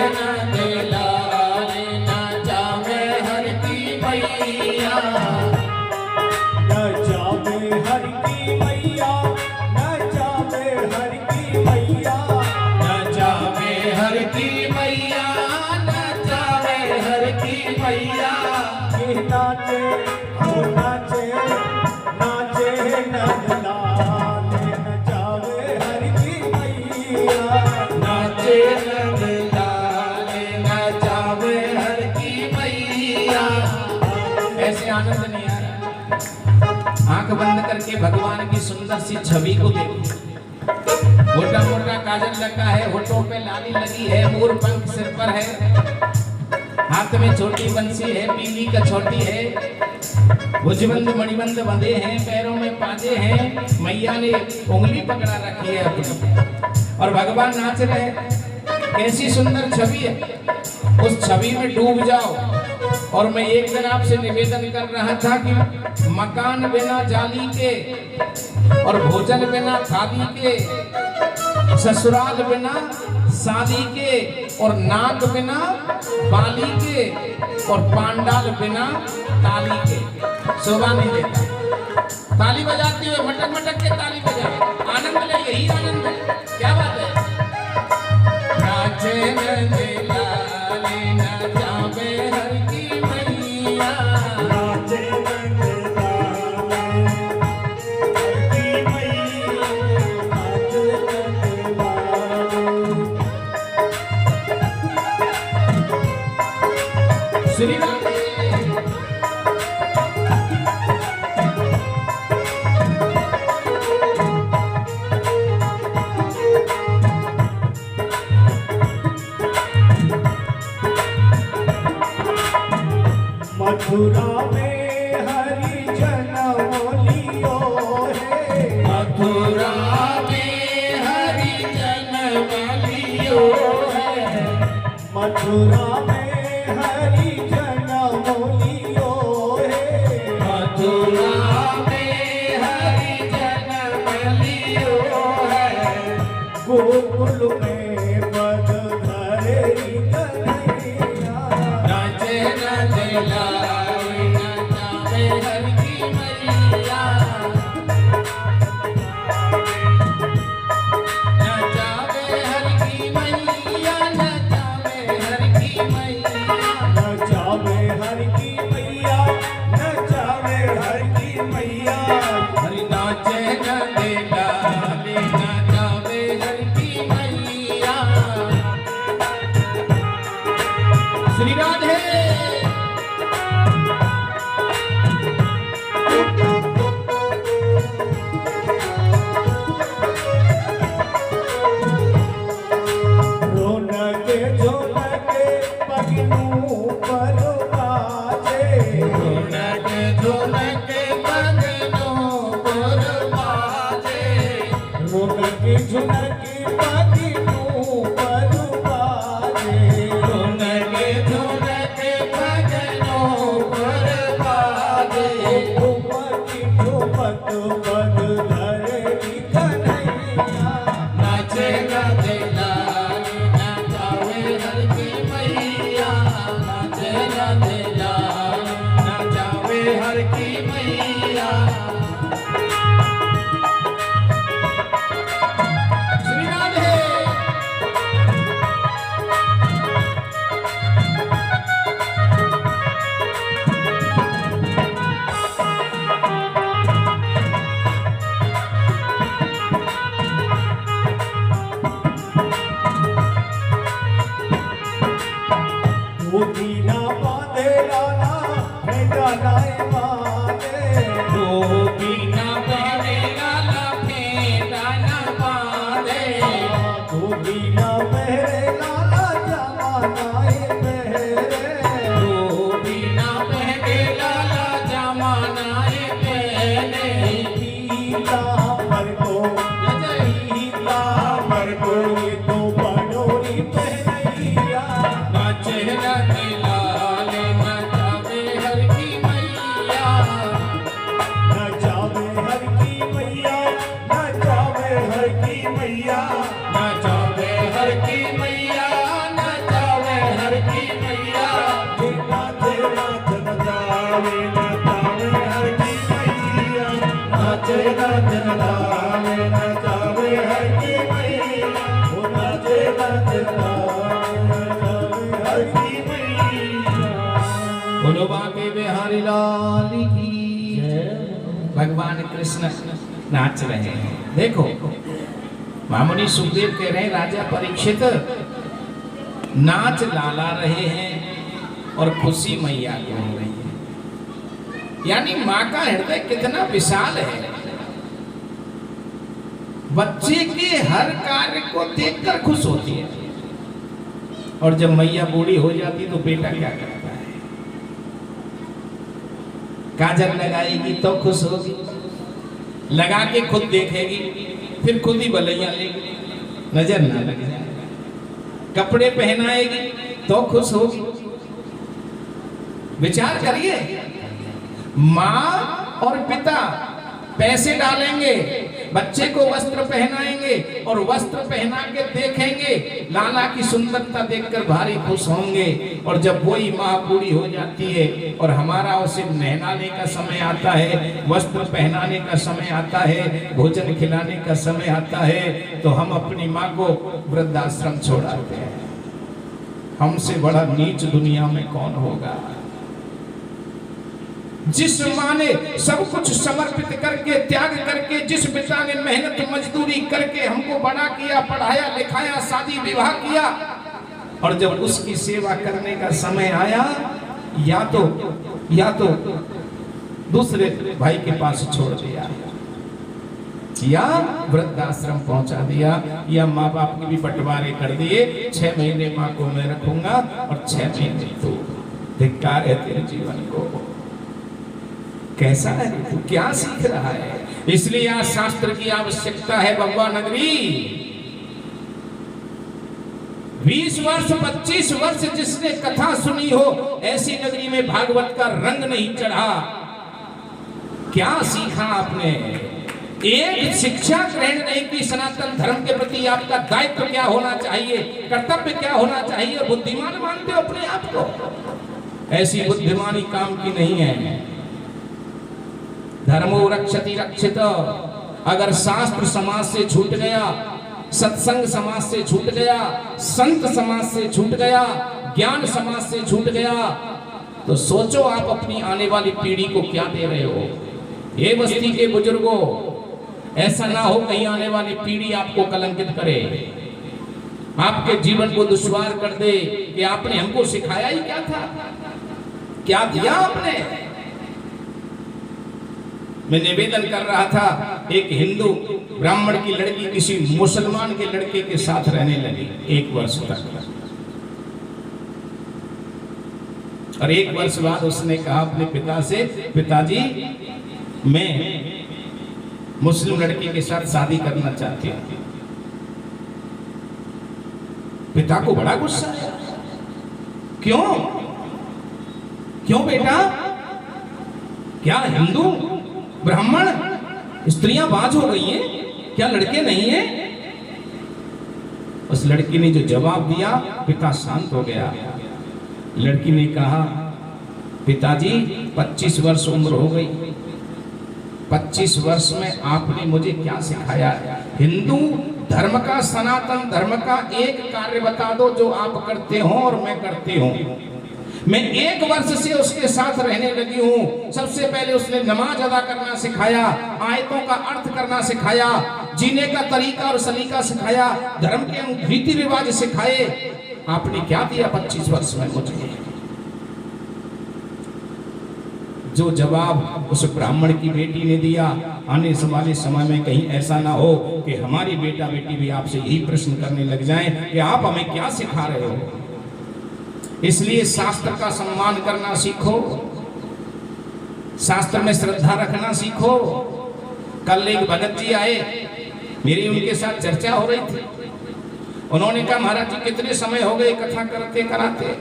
नंद लाल नचावे हर की मैया, नचावे हर की मैया, नचावे हर की मैया, नचावे हर की मैया, नचावे हर की मैया। ये नाचे ओ नाचे, नाचे नंद लाल नचावे हर की मैया, नाचे नंद लाल नचावे हर की मैया। ऐसे आनंद नहीं आ रहा। आंख बंद करके भगवान की सुंदर सी छवि को देखो। मोटा मोटा काजल लगा है, होठों पे लाली लगी है, मोर पंख सिर पर है, हाथ में छोटी बंसी है, पीली कछौटी है, भुजबंद मणिबंद बंधे हैं, पैरों में पाजे हैं, मैया ने उंगली पकड़ा रखी है अपनी और भगवान नाच रहे हैं। कैसी सुंदर छवि है, उस छवि में डूब जाओ। और मैं एक दिन आपसे निवेदन कर रहा था कि मकान बिना जाली के और भोजन बिना थाली के, ससुराल बिना शादी के और नाक बिना बाली के और पांडाल बिना ताली के शोभा नहीं देता। ताली बजाते हुए मटक मटक के ताली बजाए, आनंद ले, यही आनंद है। क्या बात है। नाचे नंद लाल नचावे हर की मैया, नाचे नंद लाल हर की मैया, नाचे नंद लाल। श्री राम। मथुरा में हरि जन्म लियो है, मथुरा में हरि जन्म लियो है, मथुरा में हरि जन्म लियो है, मथुरा में हरि जन्म लियो है। गोकुल में पद धरे कन्हैया, नाचे नंद लाल नचावे हर की मैया, नचावे हर की मैया, नचावे हर की मैया। नचावे हर की मैया, नचावे हर की मैया, हरि नाचे नंद लाल नचावे हर की मैया। श्री राधे। रोनक झोनक पगनू पर बाजे, ढोलक ढोलक बगनों पर बाजे, रोनक झुनक पगनू पर बाजे, ढोलक ढोलक बगनों पर बाजे। ठुमक ठुमक पद धरे कन्हैया, नाचे नंद लाल नचावे हर की मैया, नाचे नंद लाल नचावे हर की मैया। श्री राधे। दीना बांधे लाला है गानाए बांधे, बिना बांधे लाला फेंटा न बांधे, दीना पहरे लाला जमानाए पहरे, बिना पहने लाला जमानाए पहने। पीला मर को, पीला मर को, ये तो बड़ोरी पहनैया, नाचे नंद लाल कृष्ण नाच रहे हैं। देखो महामुनि सुखदेव कह रहे हैं राजा परीक्षित नाच लाला रहे हैं और खुशी मैया को हो रही है। यानी माँ का हृदय कितना विशाल है, बच्चे के हर कार्य को देखकर खुश होती है। और जब मैया बूढ़ी हो जाती तो बेटा क्या करता है, काजल लगाएगी तो खुश होगी, लगा के खुद देखेगी, फिर खुद ही बलैया लेगी, नजर ना लग जाए, कपड़े पहनाएगी तो खुश होगी। विचार करिए, माँ और पिता पैसे डालेंगे, बच्चे को वस्त्र पहनाएंगे और वस्त्र पहना के देखेंगे, लाला की सुंदरता देखकर भारी खुश होंगे। और जब वही माँ बूढ़ी हो जाती है और हमारा उसे नहलाने का समय आता है, वस्त्र पहनाने का समय आता है, भोजन खिलाने का समय आता है, तो हम अपनी माँ को वृद्धाश्रम छोड़ाते हैं। हमसे बड़ा नीच दुनिया में कौन होगा। जिस माँ ने सब कुछ समर्पित करके, त्याग करके, जिस पिता ने मेहनत मजदूरी करके हमको बड़ा किया, पढ़ाया लिखाया, शादी विवाह किया, और जब उसकी सेवा करने का समय आया, या तो दूसरे भाई के पास छोड़ दिया, या वृद्धाश्रम पहुंचा दिया, या माँ बाप के भी बंटवारे कर दिए। 6 महीने माँ को मैं रखूंगा और 6 महीने तू। धिक्कार है तेरे जीवन को। कैसा है तू, क्या सीख रहा है। इसलिए यहाँ शास्त्र की आवश्यकता है। बब्बा नगरी 20 वर्ष 25 वर्ष जिसने कथा सुनी हो, ऐसी नगरी में भागवत का रंग नहीं चढ़ा। क्या सीखा आपने? एक शिक्षा ग्रहण नहीं की। सनातन धर्म के प्रति आपका दायित्व क्या होना चाहिए, कर्तव्य क्या होना चाहिए। बुद्धिमान मानते हो अपने आप को? ऐसी बुद्धिमानी काम की नहीं है। धर्मो रक्षति रक्षित। अगर शास्त्र समाज से छूट गया, सत्संग समाज से छूट गया, संत समाज से छूट गया, ज्ञान समाज से छूट गया, तो सोचो आप अपनी आने वाली पीढ़ी को क्या दे रहे हो। ये बस्ती के बुजुर्गों, ऐसा ना हो कहीं आने वाली पीढ़ी आपको कलंकित करे, आपके जीवन को दुश्वार कर दे कि आपने हमको सिखाया ही क्या था, क्या दिया आपने। मैं निवेदन कर रहा था, एक हिंदू ब्राह्मण की लड़की किसी मुसलमान के लड़के के साथ रहने लगी 1 वर्ष तक, और 1 वर्ष बाद उसने कहा अपने पिता से, पिताजी मैं मुस्लिम लड़की के साथ शादी करना चाहती हूँ। पिता को बड़ा गुस्सा आया। क्यों क्यों बेटा, क्या हिंदू ब्राह्मण स्त्रियां बाज हो गई हैं, क्या लड़के नहीं हैं? उस लड़की ने जो जवाब दिया, पिता शांत हो गया। लड़की ने कहा, पिताजी 25 वर्ष उम्र हो गई, 25 वर्ष में आपने मुझे क्या सिखाया? हिंदू धर्म का, सनातन धर्म का एक कार्य बता दो जो आप करते हो और मैं करती हूँ। मैं 1 वर्ष से उसके साथ रहने लगी हूँ। सबसे पहले उसने नमाज अदा करना सिखाया, आयतों का अर्थ करना सिखाया, जीने का तरीका और सलीका सिखाया, धर्म के रीति रिवाज सिखाए। आपने क्या दिया 25 वर्ष में मुझे? जो जवाब उस ब्राह्मण की बेटी ने दिया, आने वाले समय में कहीं ऐसा ना हो कि हमारी बेटा बेटी भी आपसे यही प्रश्न करने लग जाएं कि आप हमें क्या सिखा रहे हो। इसलिए शास्त्र का सम्मान करना सीखो, शास्त्र में श्रद्धा रखना सीखो। कल एक भगत जी आए, मेरी उनके साथ चर्चा हो रही थी। उन्होंने कहा, महाराज जी कितने समय हो गए कथा करते कराते?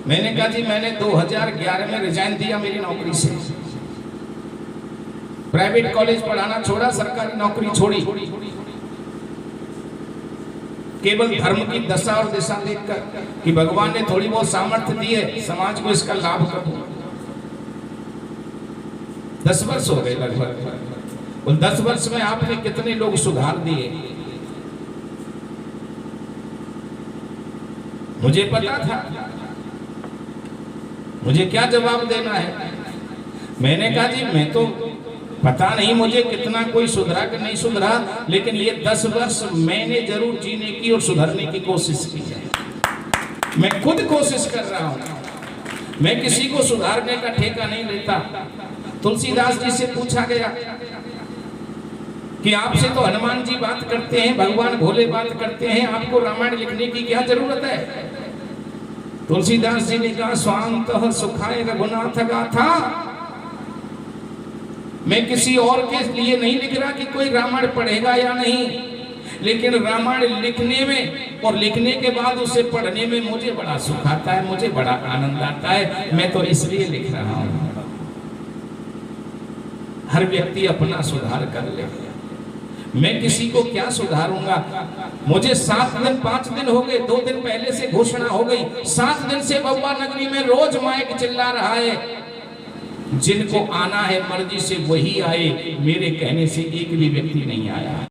मैंने कहा, जी मैंने 2011 में रिजाइन दिया मेरी नौकरी से, प्राइवेट कॉलेज पढ़ाना छोड़ा, सरकारी नौकरी छोड़ी, केवल धर्म की दशा और दिशा देखकर कि भगवान ने थोड़ी बहुत सामर्थ्य दी है, समाज को इसका लाभ करूं। 10 वर्ष हो गए लगभग। उन 10 वर्ष में आपने कितने लोग सुधार दिए? मुझे पता था मुझे क्या जवाब देना है। मैंने कहा, जी मैं तो पता नहीं मुझे कितना कोई सुधरा कि नहीं सुधरा, लेकिन ये 10 वर्ष मैंने जरूर जीने की और सुधरने की कोशिश की है। मैं खुद कोशिश कर रहा हूं, मैं किसी को सुधारने का ठेका नहीं लेता। तुलसीदास जी से पूछा गया कि आपसे तो हनुमान जी बात करते हैं, भगवान भोले बात करते हैं, आपको रामायण लिखने की क्या जरूरत है? तुलसीदास जी ने कहा, स्वांतः सुखाय रघुनाथ गाथा। मैं किसी और के लिए नहीं लिख रहा कि कोई रामायण पढ़ेगा या नहीं, लेकिन रामायण लिखने में और लिखने के बाद उसे पढ़ने में मुझे बड़ा सुख आता है, मुझे बड़ा आनंद आता है। मैं तो इसलिए लिख रहा हूं। हर व्यक्ति अपना सुधार कर ले। मैं किसी को क्या सुधारूंगा? मुझे 7 दिन 5 दिन हो गए, 2 दिन पहले से घोषणा हो गई, 7 दिन से बब्बा नगरी में रोज माइक चिल्ला रहा है, जिनको आना है मर्जी से वही आए। मेरे कहने से एक भी व्यक्ति नहीं आया।